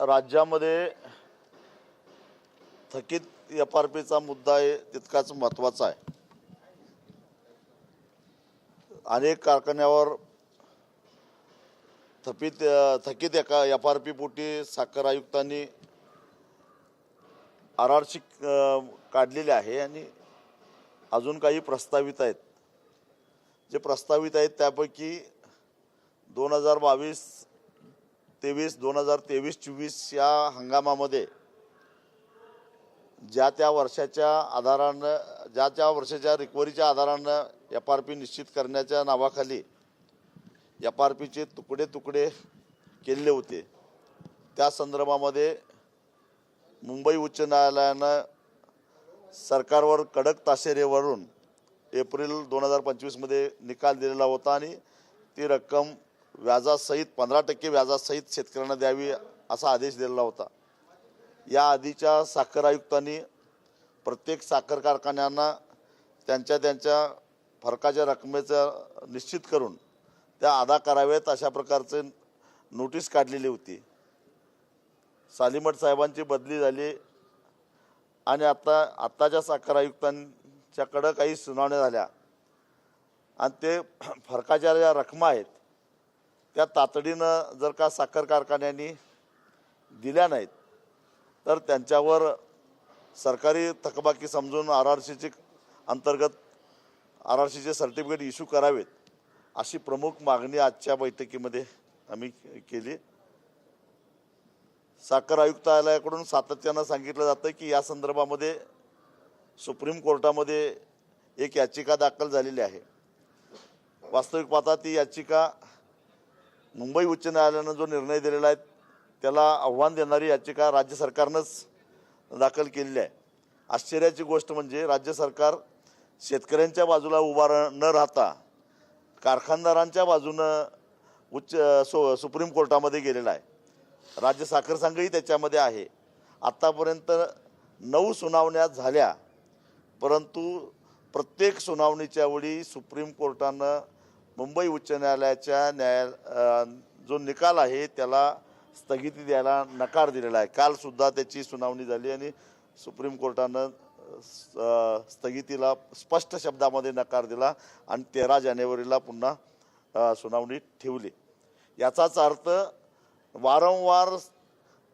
राज्यामध्ये थकीत FRPचा मुद्दा आहे तितकाच महत्त्वाचा आहे। अनेक कारखान्यावर थकीत FRP पोटी साखर आयुक्तांनी RRC काढलेले आहे आणि अजून काही प्रस्तावित आहेत। जे प्रस्तावित आहेत त्यापैकी 2022-23 2023-24 या हंगामामध्ये ज्या त्या वर्षाच्या रिकव्हरीच्या आधारानं FRP निश्चित करण्याच्या नावाखाली FRPचे तुकडे केलेले होते। त्या संदर्भामध्ये मुंबई उच्च न्यायालयानं सरकारवर कडक ताशेरेवरून एप्रिल 2025 मध्ये निकाल दिलेला होता आणि ती रक्कम व्याजासहित 15% व्याजासहित शेतकऱ्यांना द्यावी असा आदेश दिलेला होता। या आधीच्या साखर आयुक्तांनी प्रत्येक साखर कारखान्यांना त्यांच्या फरकाच्या रकमेचं निश्चित करून त्या अदा कराव्यात अशा प्रकारचे नोटीस काढलेली होती। सालीमठ साहेबांची बदली झाली आणि आत्ताच्या साखर आयुक्तांच्याकडे काही सुनावण्या झाल्या आणि ते फरकाच्या ज्या रकमा आहेत त्या तातडीनं जर का साखर कारखान्यांनी दिल्या नाहीत तर त्यांच्यावर सरकारी थकबाकी समजून RRCचे सर्टिफिकेट इश्यू करावेत अशी प्रमुख मागणी आजच्या बैठकीमध्ये आम्ही केली। साखर आयुक्तालयाकडून सातत्यानं सांगितलं जातं की या संदर्भामध्ये सुप्रीम कोर्टामध्ये एक याचिका दाखल झालेली आहे। वास्तविक पाहता ती याचिका मुंबई उच्च न्यायालयानं जो निर्णय दिलेला आहे त्याला आव्हान देणारी याचिका राज्य सरकारनंच दाखल केलेली आहे। आश्चर्याची गोष्ट म्हणजे राज्य सरकार शेतकऱ्यांच्या बाजूला उभा न राहता कारखानदारांच्या बाजूनं सुप्रीम कोर्टामध्ये गेलेला आहे। राज्य साखर संघही त्याच्यामध्ये आहे। आत्तापर्यंत 9 सुनावण्या झाल्या, परंतु प्रत्येक सुनावणीच्या वेळी सुप्रीम कोर्टानं मुंबई उच्च न्यायालयाच्या जो निकाल आहे त्याला स्थगिती द्यायला नकार दिलेला आहे। काल सुद्धा त्याची सुनावणी झाली आणि सुप्रीम कोर्टानं स्थगितीला स्पष्ट शब्दामध्ये नकार दिला आणि 13 जानेवारीला पुन्हा सुनावणी ठेवली। याचाच अर्थ वारंवार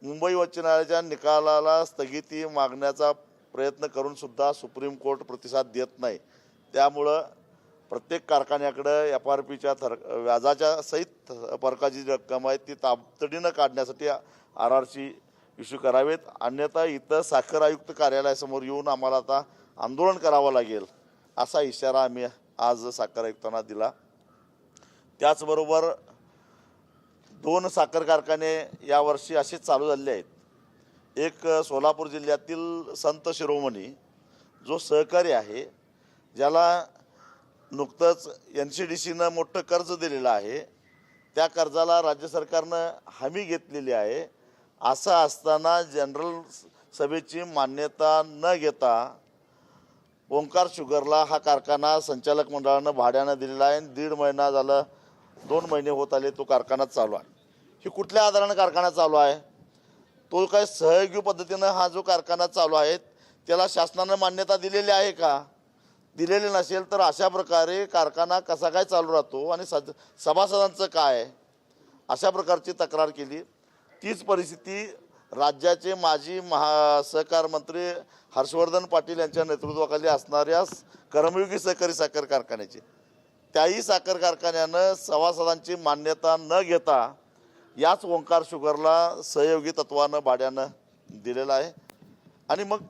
मुंबई उच्च न्यायालयाच्या निकालाला स्थगिती मागण्याचा प्रयत्न करून सुद्धा सुप्रीम कोर्ट प्रतिसाद देत नाही। त्यामुळं प्रत्येक कारखान्याकडे FRPच्या व्याजाच्या सहित फरकाची रक्कम आहे ती तातडीनं काढण्यासाठी RRC इश्यू करावेत, अन्यथा इथं साखर आयुक्त कार्यालयासमोर येऊन आम्हाला आता आंदोलन करावं लागेल असा इशारा आम्ही आज साखर आयुक्तांना दिला। त्याचबरोबर 2 साखर कारखाने यावर्षी असेच चालू झालेले आहेत। एक सोलापूर जिल्ह्यातील संत शिरोमणी जो सहकारी आहे, ज्याला नुकतंच NCDCनं मोठं कर्ज दिलेलं आहे, त्या कर्जाला राज्य सरकारनं हमी घेतलेली आहे। असं असताना जनरल सभेची मान्यता न घेता ओंकार शुगरला हा कारखाना संचालक मंडळानं भाड्यानं दिलेला आहे। 1.5 महिना झालं, 2 महिने होत आले तो कारखाना चालू आहे। ही कुठल्या आधारानं कारखाना चालू आहे? तो काय सहयोगी पद्धतीनं हा जो कारखाना चालू आहे त्याला शासनानं मान्यता दिलेली आहे का? दिलेली नसेल तर अशा प्रकारे कारखाना कसा काय चालू राहतो आणि सभासदांचं काय? अशा प्रकारची तक्रार केली। तीच परिस्थिती राज्याचे माजी सहकार मंत्री हर्षवर्धन पाटील यांच्या नेतृत्वाखाली असणाऱ्या कर्मयोगी सहकारी साखर कारखान्याची, त्याही साखर कारखान्यानं सभासदांची मान्यता न घेता याच ओंकार शुगरला सहयोगी तत्वानं भाड्यानं दिलेलं आहे। आणि मग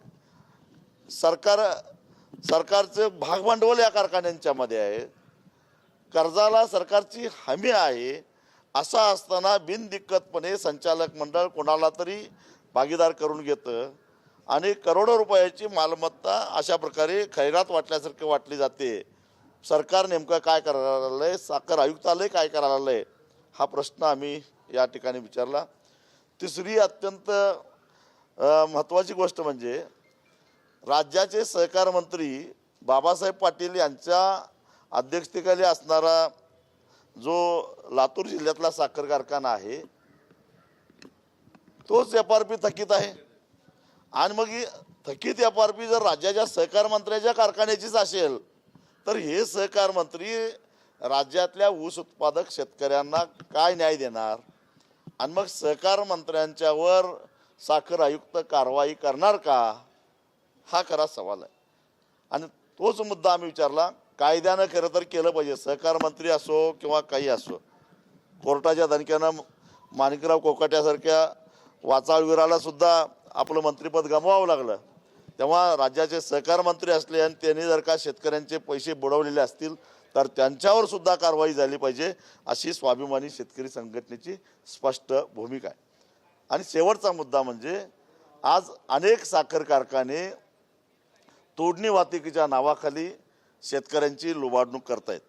सरकारचं भागभांडवल या कारखान्यांच्यामध्ये आहे, कर्जाला सरकारची हमी आहे। असा असताना बिनदिक्कतपणे संचालक मंडळ कोणाला तरी भागीदार करून घेतं आणि करोडो रुपयाची मालमत्ता अशा प्रकारे खैरात वाटल्यासारखं वाटली जाते। सरकार नेमकं काय करायला लागलंय, साखर आयुक्तालय काय करायला लागलंय, हा प्रश्न आम्ही या ठिकाणी विचारला। तिसरी अत्यंत महत्त्वाची गोष्ट म्हणजे राज्याचे सहकार मंत्री बाबासाहेब पाटील यांच्या अध्यक्षतेखाली असणारा जो लातूर जिल्ह्यातला साखर कारखाना आहे, तोच FRP थकीत आहे. आणि मग ही थकीत FRP जर राज्याच्या सहकार मंत्र्याच्या कारखान्याचीच असेल तर हे सहकार मंत्री राज्यातल्या ऊस उत्पादक शेतकऱ्यांना काय न्याय देणार? आणि मग सहकार मंत्र्यांच्यावर साखर आयुक्त कारवाई करणार का? हा खरा सवाल आहे. आणि तोच मुद्दा आम्ही विचारला. कायद्यानं खरं तर केलं पाहिजे, सहकार मंत्री असो किंवा काही असो. कोर्टाच्या दणक्यानं माणिकराव कोकाट्यासारख्या वाचाळवीराला सुद्धा आपलं मंत्रिपद गमवावं लागलं. तेव्हा राज्याचे सहकार मंत्री असले आणि त्यांनी जर का शेतकऱ्यांचे पैसे बुडवलेले असतील तर त्यांच्यावर सुद्धा कारवाई झाली पाहिजे, अशी स्वाभिमानी शेतकरी संघटनेची स्पष्ट भूमिका आहे. आणि शेवटचा मुद्दा म्हणजे आज अनेक साखर कारखाने तोडणी वाहतुकीच्या नावाखाली शेतकऱ्यांची लुबाडणूक करतायत.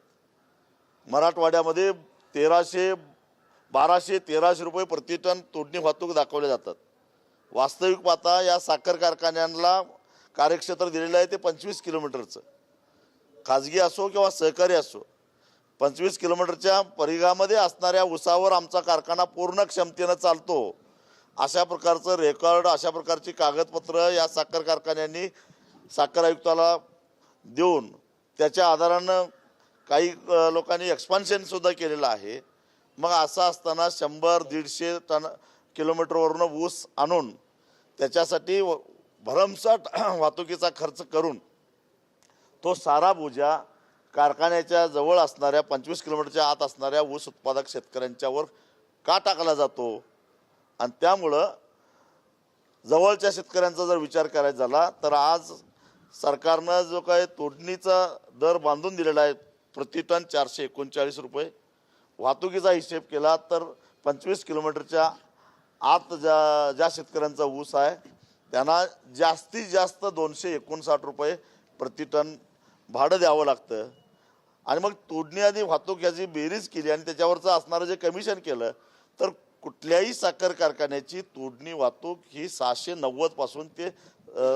मराठवाड्यामध्ये 1200-1300 रुपये प्रति टन तोडणी वाहतूक दाखवले जातात. वास्तविक पाहता या साखर कारखान्यांना कार्यक्षेत्र दिलेलं आहे ते 25 किलोमीटरचं. खाजगी असो किंवा सहकारी असो, 25 किलोमीटरच्या परिघामध्ये असणाऱ्या ऊसावर आमचा कारखाना पूर्ण क्षमतेनं चालतो, अशा प्रकारचं रेकॉर्ड, अशा प्रकारची कागदपत्र या साखर कारखान्यांनी साखर आयुक्ताला देऊन त्याच्या आधारानं काही लोकांनी एक्सपान्शनसुद्धा केलेलं आहे. मग असं असताना 100-150 टन किलोमीटरवरून ऊस आणून त्याच्यासाठी भरमसाठ वाहतुकीचा खर्च करून तो सारा बोजा कारखान्याच्या जवळ असणाऱ्या 25 किलोमीटरच्या आत असणाऱ्या ऊस उत्पादक शेतकऱ्यांच्यावर का टाकला जातो? आणि त्यामुळं जवळच्या शेतकऱ्यांचा जर विचार करायचा झाला तर आज सरकारनं जो काय तोडणीचा दर बांधून दिलेला आहे प्रति टन 439 रुपये, वाहतुकीचा हिशेब केला तर 25 किलोमीटरच्या आत ज्या शेतकऱ्यांचा ऊस आहे त्यांना जास्तीत जास्त 259 रुपये प्रति टन भाडं द्यावं लागतं. आणि मग तोडणी आधी वाहतूक याची बेरीज केली आणि त्याच्यावरचं असणारं जे कमिशन केलं तर कुठल्याही साखर कारखान्याची तोडणी वाहतूक ही 690 पासून ते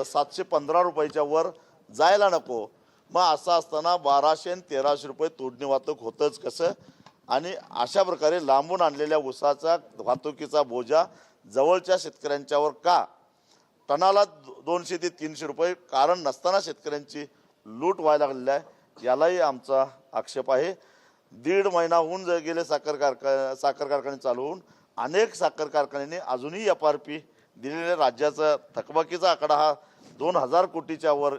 715 रुपयाच्या वर जायला नको. मग असं असताना 1200 आणि 1300 रुपये तोडणी वाहतूक होतंच कसं? आणि अशा प्रकारे लांबून आणलेल्या ऊसाचा वाहतुकीचा बोजा जवळच्या शेतकऱ्यांच्यावर का? टनाला 200 ते 300 रुपये कारण नसताना शेतकऱ्यांची लूट व्हायला लागलेली आहे, यालाही आमचा आक्षेप आहे. 1.5 महिना होऊन गेले साखर कारखाने चालू होऊन. अनेक साखर कारखान्यांनी अजूनही FRP दिलेल्या राज्याचा थकबाकीचा आकडा हा 2000 कोटीच्या वर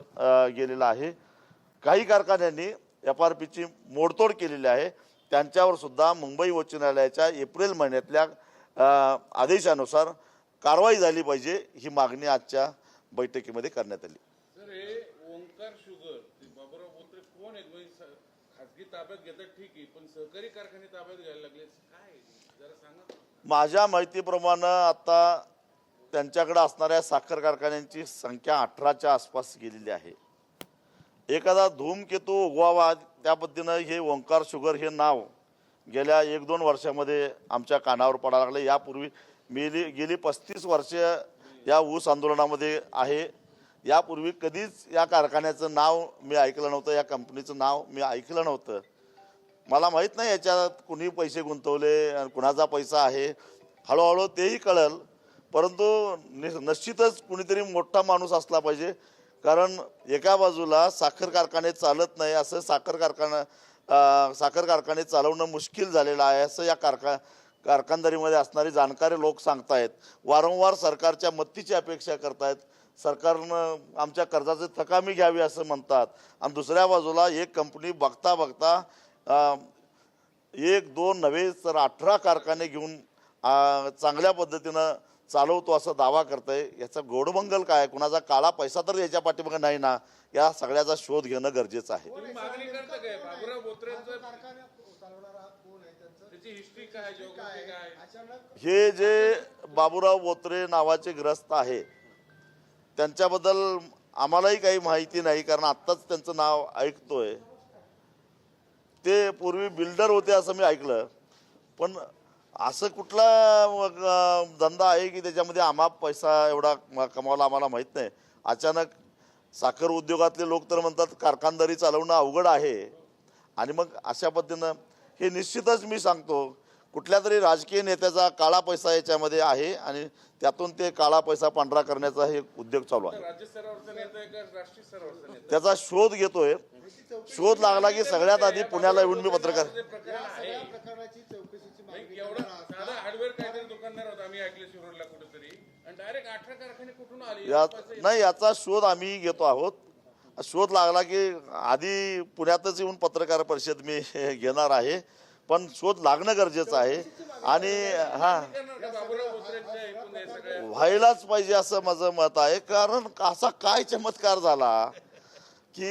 गेलेला आहे. काही कारखान्यांनी FRPची मोडतोड केलेली आहे. त्यांच्यावर सुद्धा मुंबई उच्च न्यायालयाच्या एप्रिल महिन्यातल्या आदेशानुसार कारवाई झाली पाहिजे, ही मागणी आजच्या बैठकीमध्ये करण्यात आली. सर, हे ओंकार शुगर बाबूराव बोत्रे कोण आहेत? खासगी ताब्यात घेतात ठीक आहे, पण सहकारी कारखाने ताब्यात घ्यायला लागले काय? जरा सांगा. माझ्या माहितीप्रमाणे आता त्यांच्याकडे असणाऱ्या साखर कारखान्यांची संख्या 18च्या आसपास गेलेली आहे. एखादा धूमकेतू उगवावा त्या पद्धतीनं हे ओंकार शुगर हे नाव गेल्या 1-2 वर्षामध्ये आमच्या कानावर पडायला लागले. यापूर्वी गेली 35 वर्ष या ऊस आंदोलनामध्ये आहे. यापूर्वी कधीच या कारखान्याचं नाव मी ऐकलं नव्हतं, या कंपनीचं नाव मी ऐकलं नव्हतं. मला माहीत नाही याच्यात कुणी पैसे गुंतवले, कुणाचा पैसा आहे, हळूहळू तेही कळेल. परंतु निश्चितच कुणीतरी मोठा माणूस असला पाहिजे, कारण एका बाजूला साखर कारखाने चालत नाही असं साखर कारखाने चालवणं मुश्किल झालेलं आहे असं या कारखानदारीमध्ये असणारे जाणणारे लोक सांगतायत. वारंवार सरकारच्या मदतीची अपेक्षा करतायत. सरकारनं आमच्या कर्जाचे थकामी घ्यावी असं म्हणतात. आणि दुसऱ्या बाजूला एक कंपनी बघता बघता 1-2 नव्हे तर 18 कारखाने घेऊन चांगल्या पद्धतीनं चालवतो असं दावा करतंय. याचा गोडमंगल काय? कुणाचा काळा पैसा तर याच्या पाठीमागे नाही ना? या सगळ्याचा शोध घेणं गरजेचं आहे. मागणी करता काय बाबूराव बोत्रेंचं त्याची हिस्ट्री काय, जिओग्राफी काय? हे जे बाबूराव बोत्रे नावाचे ग्रस्त आहे त्यांच्याबद्दल आम्हालाही काही माहिती नाही, कारण आत्ताच त्यांचं नाव ऐकतोय. ते पूर्वी बिल्डर होते असं मी ऐकलं, पण असं कुठला धंदा आहे की त्याच्यामध्ये अमाप पैसा एवढा कमावला आम्हाला माहीत नाही. अचानक साखर उद्योगातले लोक तर म्हणतात कारखानदारी चालवणं अवघड आहे. आणि मग अशा पद्धतीनं हे निश्चितच मी सांगतो कुठल्या तरी राजकीय नेत्याचा काळा पैसा याच्यामध्ये आहे आणि त्यातून ते काळा पैसा पांढरा करण्याचा हे उद्योग चालू आहे. राज्य स्तरावरचा नेता आहे का राष्ट्रीय स्तरावरचा नेता त्याचा शोध घेतोय. शोध लागला की सगळ्यात आधी पुण्याला येऊन मी पत्रकार प्रकरण आहे प्रकरणाची चौकशीची मागणी एवढं साधा हार्डवेअर काहीतरी दुकानदार होता आम्ही ऐकले शिरोडला कुठेतरी आणि डायरेक्ट 18 कारखाने कुठून आले नाही याचा शोध आम्ही घेतो आहोत. शोध लागला की आधी पुण्यातच येऊन पत्रकार परिषद मी घेणार आहे, पण शोध लागणं गरजेचं आहे आणि बाबूराव बोत्रेंच्या एकूण हे सगळ्या व्हायलाच पाहिजे असं माझं मत आहे. कारण असा काय चमत्कार झाला की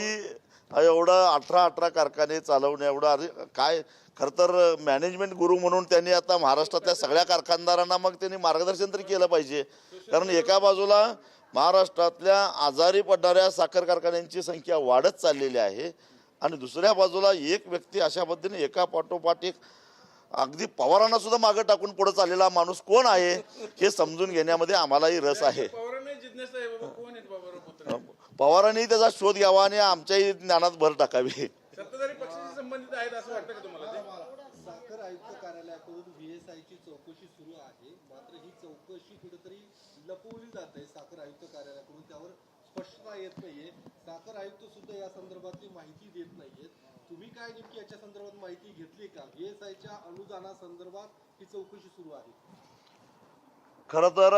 एवढं 18 कारखाने चालवणे एवढं अरे काय. खरं तर मॅनेजमेंट गुरु म्हणून त्यांनी आता महाराष्ट्रातल्या सगळ्या कारखानदारांना मग त्यांनी मार्गदर्शन तरी केलं पाहिजे. कारण एका बाजूला महाराष्ट्रातल्या आजारी पडणाऱ्या साखर कारखान्यांची संख्या वाढत चाललेली आहे आणि दुसऱ्या बाजूला एक व्यक्ती अशा पद्धतीने एका पाठोपाठ एक अगदी पवारांना सुद्धा मागं टाकून पुढे चाललेला माणूस कोण आहे हे समजून घेण्यामध्ये आम्हालाही रस आहे. पवारांना जिज्ञासा आहे बाबा कोण आहेत बाबूराव बोत्रे पवारांनी त्याचा शोध घ्यावा आणि आमच्याही ज्ञानात भर टाकावी. सत्ताधारी पक्षाशी संबंधित आहेत असं वाटतं का तुम्हाला ते? साखर आयुक्त कार्यालयाकडून VSIची चौकशी सुरू आहे, मात्र ही चौकशी कुठेतरी लपवली जाते साखर आयुक्त कार्यालयाकडून. त्यावर स्पष्टता येत नाहीये. साखर आयुक्त सुद्धा या संदर्भातली माहिती देत नाहीयेत. तुम्ही काय नेमकी याच्या संदर्भात माहिती घेतली का? VSIच्या अनुदानासंदर्भात ही चौकशी सुरू आहे. खरं तर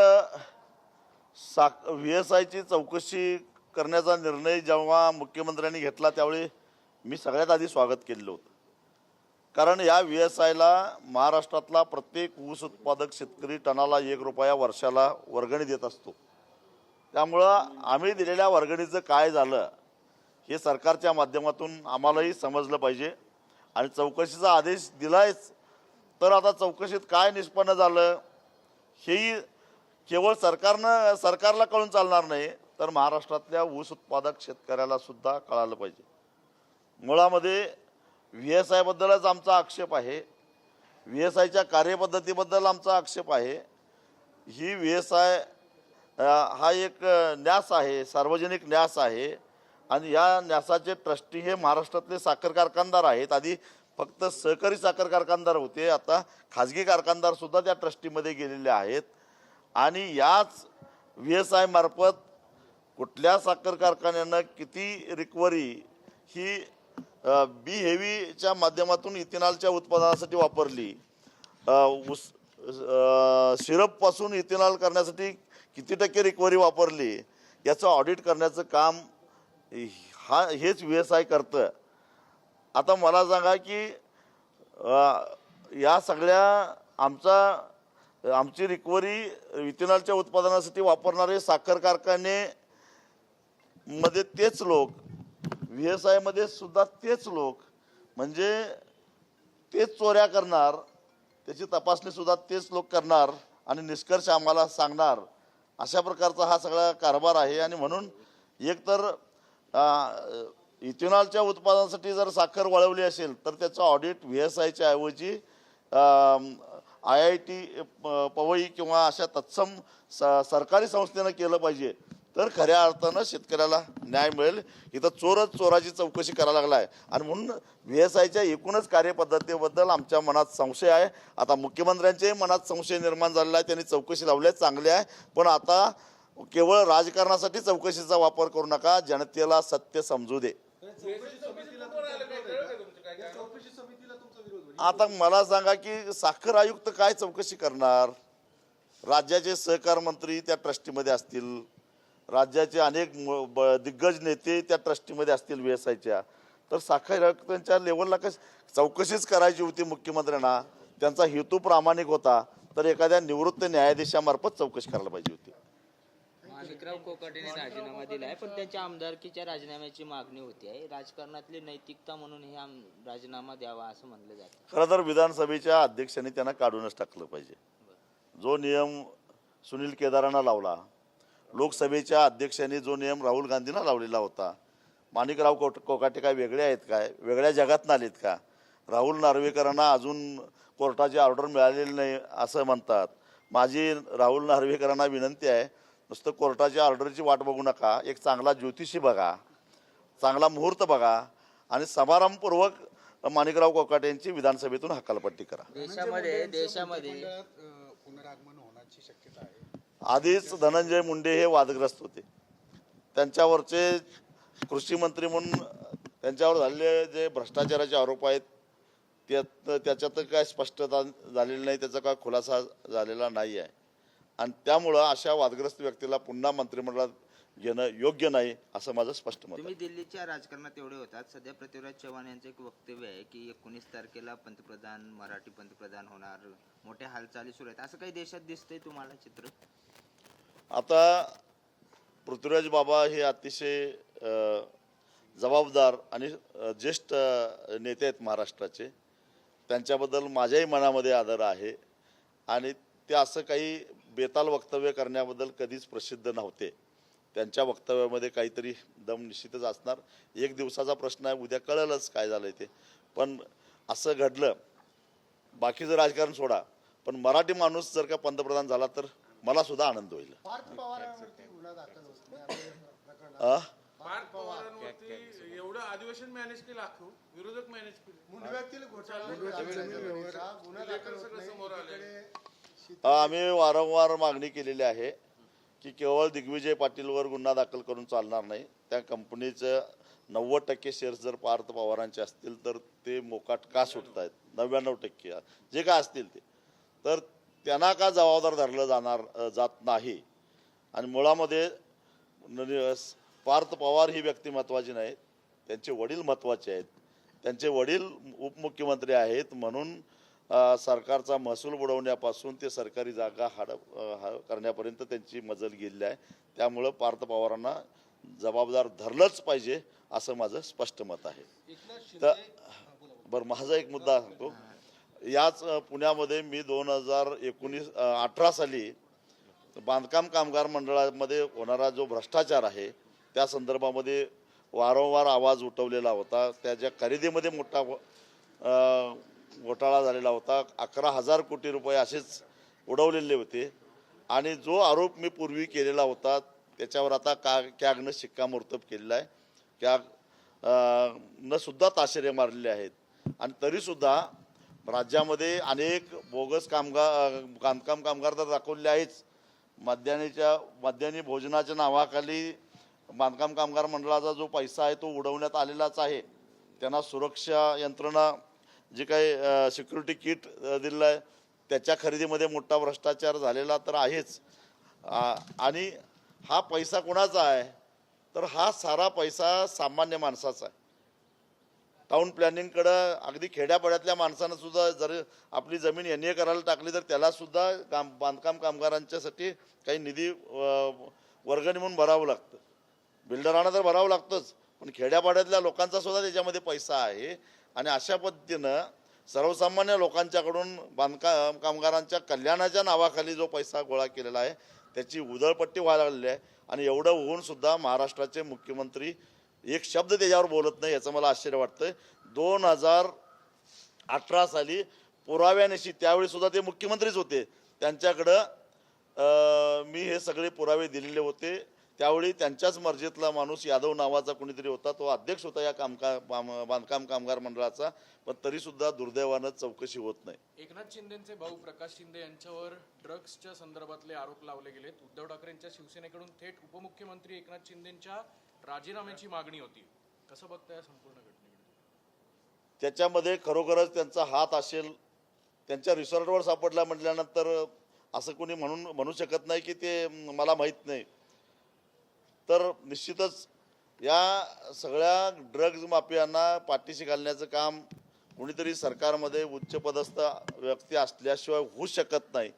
VSIची चौकशी करण्याचा निर्णय जेव्हा मुख्यमंत्र्यांनी घेतला त्यावेळी मी सगळ्यात आधी स्वागत केलेलं होतं. कारण या VSIला महाराष्ट्रातला प्रत्येक ऊस उत्पादक शेतकरी टनाला 1 रुपया वर्षाला वर्गणी देत असतो. त्यामुळं आम्ही दिलेल्या वर्गणीचं काय झालं हे सरकारच्या माध्यमातून आम्हालाही समजलं पाहिजे आणि चौकशीचा आदेश दिलायच. तर आता चौकशीत काय निष्पन्न झालं हेही केवळ सरकारला कळून चालणार नाही, तर महाराष्ट्रातल्या ऊस उत्पादक शेतकऱ्याला सुद्धा कळालं पाहिजे. मुळामध्ये VSI बद्दलच आमचा आक्षेप आहे. VSIच्या कार्यपद्धतीबद्दल आमचा आक्षेप आहे. ही VSI हा एक न्यास आहे, सार्वजनिक न्यास आहे आणि या न्यासाचे ट्रस्टी हे महाराष्ट्रातले साखर कारखानदार आहेत. आधी फक्त सहकारी साखर कारखानदार होते, आता खाजगी कारखानदार सुद्धा त्या ट्रस्टीमध्ये गेलेले आहेत आणि याच VSI मार्फत कुठल्या साखर कारखान्यानं किती रिकव्हरी ही बी हेवीच्या माध्यमातून इथेनॉलच्या उत्पादनासाठी वापरली, सिरपपासून इथेनॉल करण्यासाठी किती टक्के रिकव्हरी वापरली याचं ऑडिट करण्याचं काम हेच VSI करतं. आता मला सांगा की या सगळ्या आमची रिकव्हरी इथेनॉलच्या उत्पादनासाठी वापरणारे साखर कारखाने मध्ये तेच लोक, VSI मध्ये सुद्धा तेच लोक, म्हणजे तेच चोऱ्या करणार, त्याची तपासणी सुद्धा तेच लोक करणार आणि निष्कर्ष आम्हाला सांगणार, अशा प्रकारचा हा सगळा कारभार आहे. आणि म्हणून एकतर इथेनॉलच्या उत्पादनासाठी जर साखर वळवली असेल तर त्याचं ऑडिट VSIच्या ऐवजी IIT पवई किंवा अशा तत्सम सरकारी संस्थेनं केलं पाहिजे, तर खऱ्या अर्थानं शेतकऱ्याला न्याय मिळेल. इथं चोरच चोराची चौकशी करायला लागला आहे आणि म्हणून VSIच्या एकूणच कार्यपद्धतीबद्दल आमच्या मनात संशय आहे. आता मुख्यमंत्र्यांच्याही मनात संशय निर्माण झालेला आहे. त्यांनी चौकशी लावल्या, चांगली आहे, पण आता केवळ राजकारणासाठी चौकशीचा वापर करू नका, जनतेला सत्य समजू दे. आता मला सांगा की साखर आयुक्त काय चौकशी करणार? राज्याचे सहकार मंत्री त्या ट्रस्टीमध्ये असतील, राज्याचे अनेक दिग्गज नेते त्या ट्रस्टीमध्ये असतील VSIच्या, तर साखर आयुक्तांच्या लेवलला चौकशीच करायची होती मुख्यमंत्र्यांना. त्यांचा हेतू प्रामाणिक होता तर एखाद्या निवृत्त न्यायाधीशामार्फत चौकशी करायला पाहिजे होती. माणिकराव कोकाटेने राजीनामा दिलाय, पण त्यांच्या आमदारकीच्या राजीनाम्याची मागणी होती आहे. राजकारणातली नैतिकता म्हणून हे राजीनामा द्यावा असं म्हणलं जातं. खरं तर विधानसभेच्या अध्यक्षांनी त्यांना काढूनच टाकलं पाहिजे. जो नियम सुनील केदारांना लावला, लोकसभेच्या अध्यक्षांनी जो नियम राहुल गांधींना लावलेला होता, माणिकराव कोकाटे काय वेगळे आहेत काय? वेगळ्या जगात नालीत का? राहुल नार्वेकरांना अजून कोर्टाची ऑर्डर मिळालेली नाही असं म्हणतात. माझी राहुल नार्वेकरांना विनंती आहे, नुसतं कोर्टाच्या ऑर्डरची वाट बघू नका, एक चांगला ज्योतिषी बघा, चांगला मुहूर्त बघा आणि समारंभपूर्वक माणिकराव कोकाटे यांची विधानसभेतून हकालपट्टी करा. देशामध्ये पुनरागमन होण्याची शक्यता आहे. आधीच धनंजय मुंडे हे वादग्रस्त होते. त्यांच्यावरचे कृषी मंत्री म्हणून त्यांच्यावर झालेले जे भ्रष्टाचाराचे आरोप आहेत त्याच्यात काय स्पष्टता झालेली नाही, त्याचा काय खुलासा झालेला नाही आहे. आणि त्यामुळं अशा वादग्रस्त व्यक्तीला पुन्हा मंत्रिमंडळात घेणं योग्य नाही असं माझं स्पष्ट मत आहे. तुम्ही दिल्लीच्या राजकारणात एवढे होतात. सध्या पृथ्वीराज चव्हाण यांचं एक वक्तव्य आहे की 19 तारखेला पंतप्रधान मराठी पंतप्रधान होणार, मोठ्या हालचाली सुरू आहेत. असं काही देशात दिसतंय तुम्हाला चित्र? आता पृथ्वीराज बाबा हे अतिशय जबाबदार आणि ज्येष्ठ नेते आहेत महाराष्ट्राचे. त्यांच्याबद्दल माझ्याही मनामध्ये आदर आहे आणि ते असं काही बेताल वक्तव्य करण्याबद्दल कधीच प्रसिद्ध नव्हते. त्यांच्या वक्तव्यामध्ये काहीतरी दम निश्चितच असणार. एक दिवसाचा प्रश्न आहे, उद्या कळेलच काय झालंय ते. पण असं घडलं, बाकीचं राजकारण सोडा, पण मराठी माणूस जर का पंतप्रधान झाला तर मला सुद्धा आनंद होईल. पार्थ पवारांवरती एवढं अधिवेशन मॅनेज केलं, अख्खं विरोधक मॅनेज केले. सगळं समोर आले. आम्ही वारंवार मागणी केलेली आहे की केवळ दिग्विजय पाटीलवर गुन्हा दाखल करून चालणार नाही. त्या कंपनीचं 90% शेअर्स जर पार्थ पवारांचे असतील तर ते मोकाट का सुटत आहेत, 99% जे काय असतील ते, तर त्यांना का जबाबदार धरलं जात नाही. आणि मुळामध्ये पार्थ पवार ही व्यक्ती महत्त्वाची नाही, त्यांचे वडील महत्त्वाचे आहेत. त्यांचे वडील उपमुख्यमंत्री आहेत म्हणून सरकारचा महसूल बुडवण्यापासून ते सरकारी जागा करण्यापर्यंत त्यांची मजल गेलेली आहे. त्यामुळं पार्थ पवारांना जबाबदार धरलंच पाहिजे असं माझं स्पष्ट मत आहे. तर बरं, माझा एक मुद्दा सांगतो. याच पुण्यामध्ये मी 2018 साली बांधकाम कामगार मंडळामध्ये होणारा जो भ्रष्टाचार आहे त्या संदर्भामध्ये वारंवार आवाज उठवलेला होता. त्याच्या खरेदीमध्ये मोठा घोटाळा झालेला होता. 11,000 कोटी रुपये असेच उडवलेले होते. आणि जो आरोप मी पूर्वी केलेला होता त्याच्यावर आता कॅगनं शिक्कामोर्तब केलेला आहे. कॅगनं सुद्धा ताशेरे मारलेले आहेत. आणि तरीसुद्धा राज्यामध्ये अनेक बोगस बांधकाम कामगार तर दाखवलेले आहेच. मध्यान्ही भोजनाच्या नावाखाली बांधकाम कामगार मंडळाचा जो पैसा आहे तो उडवण्यात आलेलाच आहे. त्यांना सुरक्षा यंत्रणा जे काही सिक्युरिटी किट दिलेलं आहे त्याच्या खरेदीमध्ये मोठा भ्रष्टाचार झालेला तर आहेच. आणि हा पैसा कोणाचा आहे तर हा सारा पैसा सामान्य माणसाचा आहे. टाऊन प्लॅनिंगकडं अगदी खेड्यापाड्यातल्या माणसानं सुद्धा जर आपली जमीन NA करायला टाकली तर त्याला सुद्धा बांधकाम कामगारांच्यासाठी काही निधी वर्गणी म्हणून भरावं लागतं. बिल्डरांना तर भरावं लागतंच, पण खेड्यापाड्यातल्या लोकांचा सुद्धा त्याच्यामध्ये पैसा आहे. आणि अशा पद्धतीनं सर्वसामान्य लोकांच्याकडून बांधकाम कामगारांच्या कल्याणाच्या नावाखाली जो पैसा गोळा केलेला आहे त्याची उधळपट्टी व्हायला लागलेली आहे. आणि एवढं होऊन सुद्धा महाराष्ट्राचे मुख्यमंत्री एक शब्द त्याच्यावर बोलत नाही, याचं मला आश्चर्य वाटतं. 2018 साली पुराव्यानिशी, त्यावेळी सुद्धा ते मुख्यमंत्रीच होते, त्यांच्याकडं मी हे सगळे पुरावे दिलेले होते. त्यावेळी त्यांच्याच मर्जीतला माणूस यादव नावाचा कोणीतरी होता, तो अध्यक्ष होता या बांधकाम कामगार मंडळाचा. पण तरीसुद्धा दुर्दैवानं चौकशी होत नाही. एकनाथ शिंदेचे भाऊ प्रकाश शिंदे यांच्यावर ड्रग्सच्या संदर्भातले आरोप लावले गेलेत. उद्धव ठाकरेंच्या शिवसेनेकडून थेट उपमुख्यमंत्री एकनाथ शिंदेंच्या राजीनाम्याची मागणी होती. कसं बघताय या संपूर्ण घटनेकडे? त्याच्यामध्ये खरोखरच त्यांचा हात असेल, त्यांच्या रिसॉर्टवर सापडला म्हटल्यानंतर असं कोणी म्हणू शकत नाही की ते मला माहीत नाही. तर निश्चितच या सगळ्या ड्रग्ज माफियांना पाठीशी घालण्याचं काम कोणीतरी सरकारमध्ये उच्चपदस्थ व्यक्ती असल्याशिवाय होऊ शकत नाही.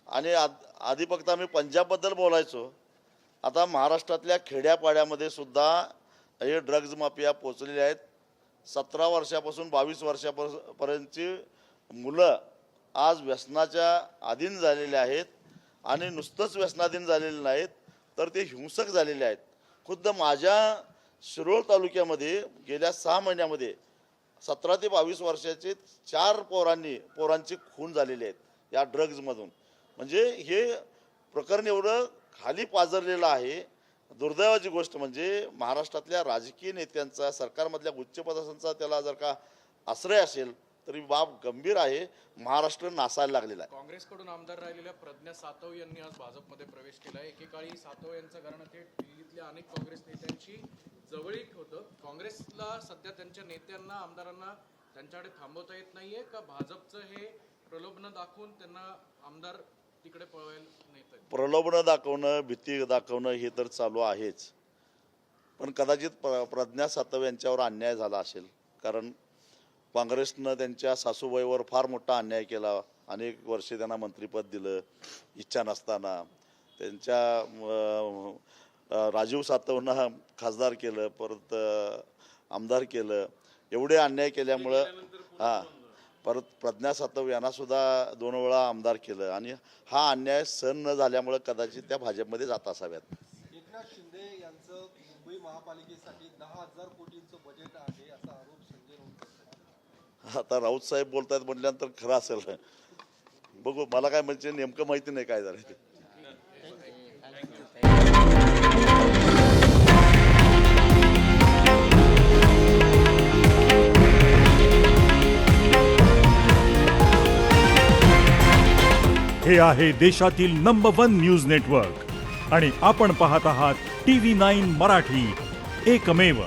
आणि आधी फक्त आम्ही पंजाबबद्दल बोलायचो, आता महाराष्ट्रातल्या खेड्यापाड्यामध्ये सुद्धा हे ड्रग्ज माफिया पोचलेले आहेत. 17 वर्षापासून 22 वर्षापर्यंतची मुलं आज व्यसनाच्या अधीन झालेले आहेत. आणि नुसतंच व्यसनाधीन झालेले नाहीत तर ते हिंसक झालेले आहेत. खुद्द माझ्या शिरोळ तालुक्यामध्ये गेल्या 6 महिन्यामध्ये 17 ते 22 वर्षाचे 4 पोरांची खून झालेली आहेत या ड्रग्जमधून. म्हणजे हे प्रकरण एवढं खाली पाझरलेलं आहे. दुर्दैवाची गोष्ट म्हणजे महाराष्ट्रातल्या राजकीय नेत्यांचा, सरकारमधल्या उच्चपदास्थांचा त्याला जर का आश्रय असेल तरी बाब गंभीर आहे. महाराष्ट्र नासायला लागलेला आहे. काँग्रेसकडून आमदार राहिलेल्या प्रज्ञा सातव यांनी आज भाजपमध्ये प्रवेश केला. एकेकाळी सातव यांचं घराणं थेट दिल्लीतल्या अनेक काँग्रेस नेत्यांची जवळीक होतं. काँग्रेसला सध्या त्यांच्या नेत्यांना आमदारांना त्यांच्याकडे थांबवता येत नाहीये का? भाजपचं हे प्रलोभन दाखवून त्यांना आमदार तिकडे पळवायला नेत आहेत? प्रलोभनं दाखवणं, भीती दाखवणं हे तर चालू आहेच. पण कदाचित प्रज्ञा सातव यांच्यावर अन्याय झाला असेल. कारण काँग्रेसनं त्यांच्या सासूबाईवर फार मोठा अन्याय केला. अनेक वर्षे त्यांना मंत्रिपद दिलं इच्छा नसताना. त्यांच्या राजीव सातवना खासदार केलं, परत आमदार केलं. एवढे अन्याय केल्यामुळं परत प्रज्ञा सातव यांना सुद्धा 2 वेळा आमदार केलं आणि हा अन्याय सहन न झाल्यामुळं कदाचित त्या भाजपमध्ये जात असाव्यात. एकनाथ शिंदे यांचं मुंबई महापालिकेसाठी 10,000 कोटींचं बजेट आहे असा आरोप संजय राऊत करतात. आता राऊत साहेब बोलतायत म्हटल्यानंतर खरं असेल. बघू, मला काय म्हणजे नेमकं माहिती नाही काय झालं ते. हे आहे देशातील नंबर 1 न्यूज नेटवर्क आणि आपण पाहत आहात TV9 मराठी, एकमेव.